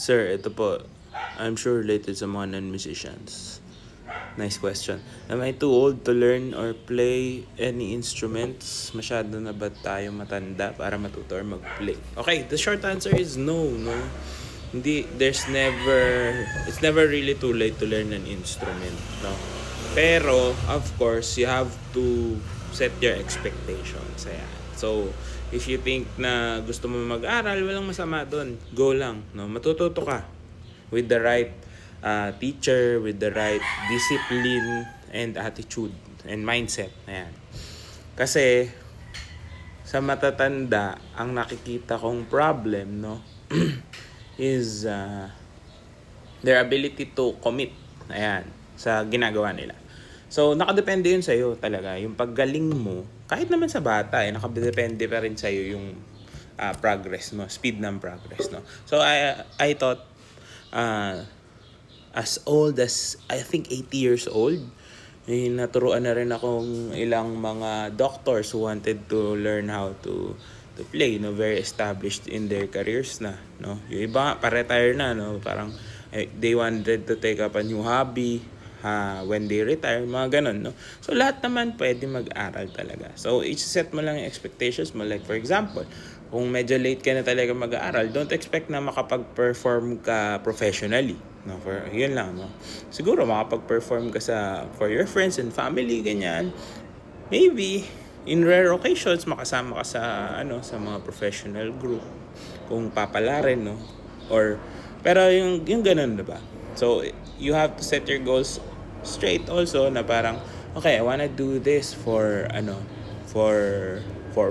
Sir, ito po. I'm sure related sa mga non-musicians. Nice question. Am I too old to learn or play any instruments? Masyado na ba tayo matanda para matuto or mag-play? Okay, the short answer is no, no. Hindi, it's never really too late to learn an instrument, no. Pero, of course, you have to set your expectations. Ayan. So, if you think na gusto mo mag-aral, walang masama doon. Go lang, no. Matututo ka with the right teacher, with the right discipline and attitude and mindset. Ayan. Kasi sa matatanda, ang nakikita kong problem, no, is their ability to commit. Ayan, sa ginagawa nila. So, nakadepende yun sa'yo talaga. Yung paggaling mo, kahit naman sa bata, nakadepende pa rin sa'yo yung progress mo, speed ng progress, no. So, I thought, as old as, I think 80 years old, naturuan na rin akong ilang mga doctors who wanted to learn how to play, no, very established in their careers na, no. Yung iba pa-retire na, no, parang they wanted to take up a new hobby when they retire, mga ganun, no. So lahat naman pwede mag-aral talaga. So i-set mo lang yung expectations mo, like for example, kung medyo late ka na talaga mag-aaral, don't expect na makapag-perform ka professionally, no. For yun lang, no. Siguro makapag-perform ka for your friends and family, ganyan. Maybe in rare occasions makasama ka sa mga professional group kung papalarin, no, or pero yung ganun, diba? So you have to set your goals straight also, na parang okay, I wanna do this for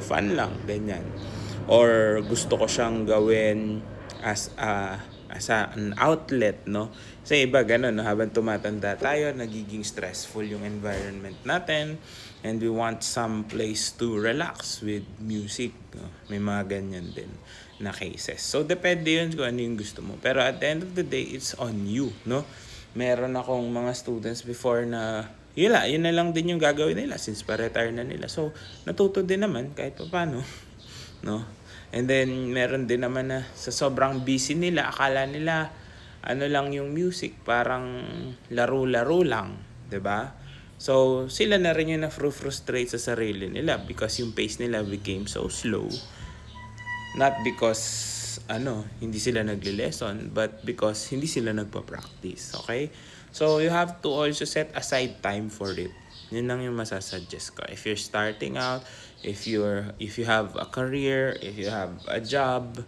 fun lang, ganyan, or gusto ko siyang gawin as an outlet, no. Kasi iba ganun, no? Habang tumatanda tayo, nagiging stressful yung environment natin and we want some place to relax with music, no? May mga ganyan din na cases. So depende yun kung ano yung gusto mo, pero at the end of the day, it's on you, no. Meron akong mga students before na yun na lang din yung gagawin nila since pa-retire na nila. So natuto din naman kahit paano, no. And then meron din naman na sa sobrang busy nila, akala nila ano lang yung music, parang laro-laro lang, 'di ba? So sila na rin yung na-frustrate sa sarili nila because yung pace nila became so slow. Not because hindi sila nagle-lesson, but because hindi sila nagpa-practice, okay? So you have to also set aside time for it. Yun lang yung masasuggest ko. If you're starting out, if you have a career, if you have a job,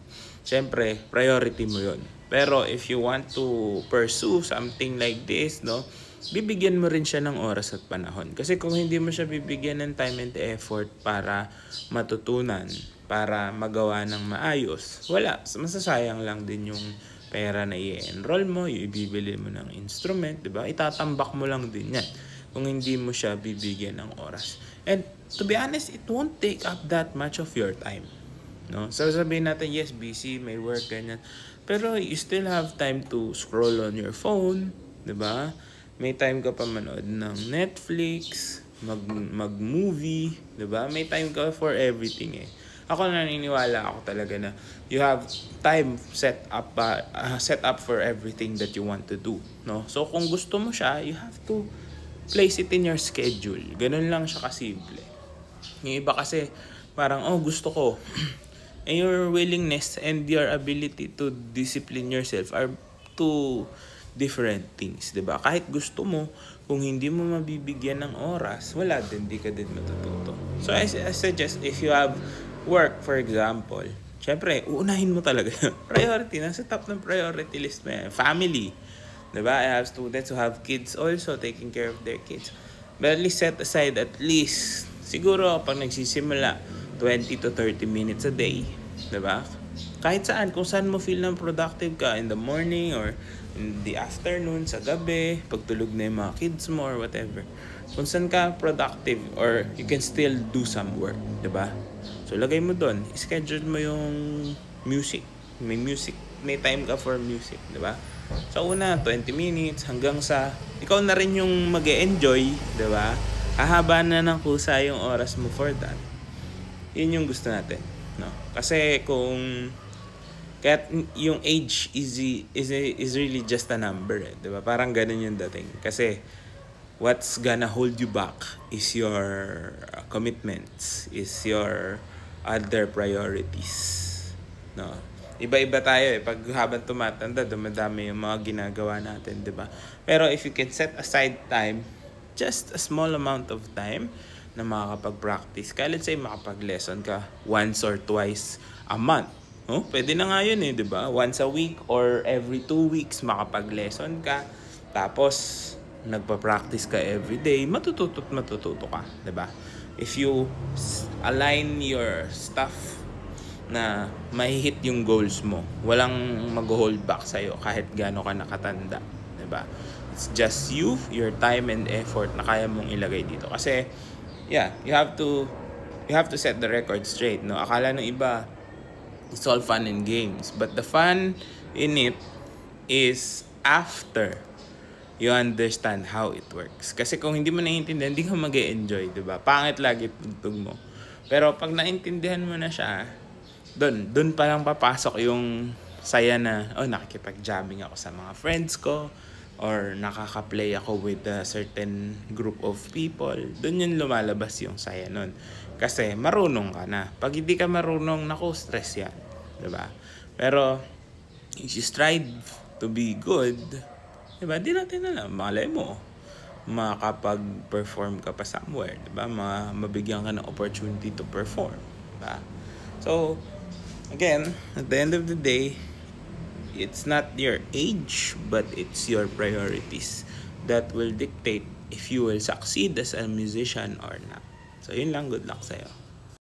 syempre priority mo yun. Pero if you want to pursue something like this, no, bibigyan mo rin siya ng oras at panahon. Kasi kung hindi mo siya bibigyan ng time and effort para matutunan, para magawa ng maayos, masasayang lang din yung pera na i-enroll mo, yung ibibili mo ng instrument, di ba? Itatambak mo lang din yan kung hindi mo siya bibigyan ng oras. And to be honest, it won't take up that much of your time, no? So sabihin natin, yes, busy, may work, ganyan. Pero you still have time to scroll on your phone, di ba? May time ka pa manood ng Netflix, mag-movie, di ba? May time ka for everything eh. Ako naniniwala ako talaga na you have time set up for everything that you want to do, no? So kung gusto mo siya, you have to place it in your schedule. Ganun lang siya kasimple. Yung iba kasi parang gusto ko. And your willingness and your ability to discipline yourself are two different things, 'di ba? Kahit gusto mo, kung hindi mo mabibigyan ng oras, di ka din matututo. So I suggest, if you have work, for example, syempre, uunahin mo talaga. Priority, nasa top ng priority list mo yan. Family, diba? I have students who have kids also, taking care of their kids. But at least set aside siguro pag nagsisimula, 20 to 30 minutes a day, diba? Kahit saan, kung saan mo feel na productive ka, in the morning or in the afternoon, sa gabi, pagtulog na yung mga kids mo or whatever. Kung saan ka productive or you can still do some work, diba? So lagay mo doon, schedule mo yung music. May time ka for music, di ba? So una, 20 minutes hanggang sa ikaw na rin yung mag-e-enjoy, di ba? Hahaba na ng kusa yung oras mo for that. Yun yung gusto natin, no? Kasi kung Kaya yung age is really just a number, eh, 'di ba? Parang ganun yung dating. Kasi what's gonna hold you back is your commitments, is your other priorities. No. Iba-iba tayo, eh. Pag habang tumatanda, dumadami yung mga ginagawa natin, 'di ba? Pero if you can set aside time, just a small amount of time na makakapag-practice ka, let's say makapag-lesson ka once or twice a month. Oh, pwede na nga yun, eh, 'di ba? Once a week or every 2 weeks makapag-lesson ka. Tapos nagpa-practice ka every day, matututo ka, 'di ba? If you align your stuff na mahihit yung goals mo, walang mag-hold back sa'yo kahit gaano ka nakatanda, 'di ba? It's just you, your time and effort na kaya mong ilagay dito. Kasi yeah, you have to set the record straight, no? Akala ng iba it's all fun and games, but the fun in it is after you understand how it works. Kasi kung hindi mo naiintindihan, hindi ka mag-e-enjoy, 'di ba? Pangit lagi tugtog mo. Pero pag naintindihan mo na siya, doon pa lang papasok yung saya na, nakikipag-jamming ako sa mga friends ko, or nakaka-play ako with a certain group of people. Doon yung lumalabas yung saya nun. Kasi marunong ka na. Pag hindi ka marunong, stress yan. Diba? Pero if you strive to be good, diba? Di natin alam. Malay mo, makapag-perform ka pa somewhere. Diba? Mabigyan ka ng opportunity to perform. Diba? So, again, at the end of the day, it's not your age, but it's your priorities that will dictate if you will succeed as a musician or not. So, yun lang. Good luck sa'yo.